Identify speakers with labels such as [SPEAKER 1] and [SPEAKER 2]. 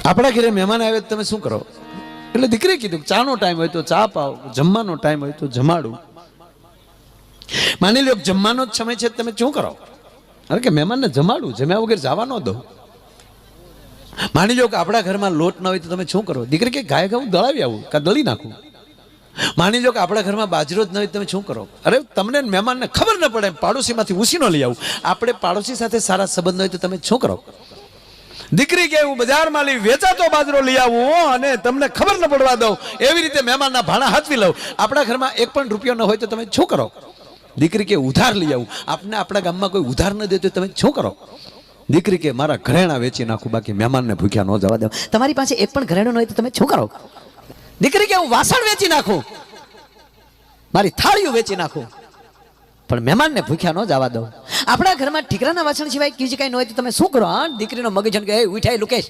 [SPEAKER 1] આપણા ઘરે મહેમાન આવે તો તમે શું કરો? એટલે દીકરીએ કીધું ચાનો ટાઈમ હોય તો ચા પાવ, જમવાનો ટાઈમ હોય તો જમાડું. માની લો જમવાનો જ સમય છે, તમે શું કરો? અરે કે મહેમાનને જમાડું, જમ્યા વગર જવા ન દઉં. માની લો કે આપણા ઘરમાં લોટ ન હોય તો તમે શું કરો? દીકરી કે ગાય ઘઉં દળાવી આવું કાં દળી નાખું. માની લો કે આપણા ઘરમાં બાજરો જ ન હોય તમે શું કરો? અરે તમને મહેમાનને ખબર ન પડે, પાડોશીમાંથી ઉસીનો લઈ આવું. આપણે પાડોશી સાથે સારા સંબંધ હોય તો તમે શું કરો? દીકરી કે હું બજારમાં લઈ વેચાતો બાજરો લઈ આવું અને તમને ખબર ન પડવા દઉં, એવી રીતે મહેમાનના ભાણા હાથવી લઉં. આપણા ઘરમાં એક પણ રૂપિયો ન હોય તો તમે શું કરો? દીકરી કે ઉધાર લઈ આવું. આપને આપણા ગામમાં કોઈ ઉધાર ન દે તો તમે શું કરો? દીકરી કે મારા ઘરેણા વેચી નાખું, બાકી મહેમાનને ભૂખ્યા ન જવા દઉં. તમારી પાસે એક પણ ઘરેણું ન હોય તો તમે શું કરો? દીકરી કે હું વાસણ વેચી નાખું, મારી થાળીઓ વેચી નાખું, પણ મહેમાનને ભૂખ્યા ન જવા દઉં. આપણા ઘરમાં ઠીકરાના વાસણ સિવાય બીજું કઈ ન હોય તો તમે શું કરો? દીકરીનો મગજ કે ઉઠાય લુકેશ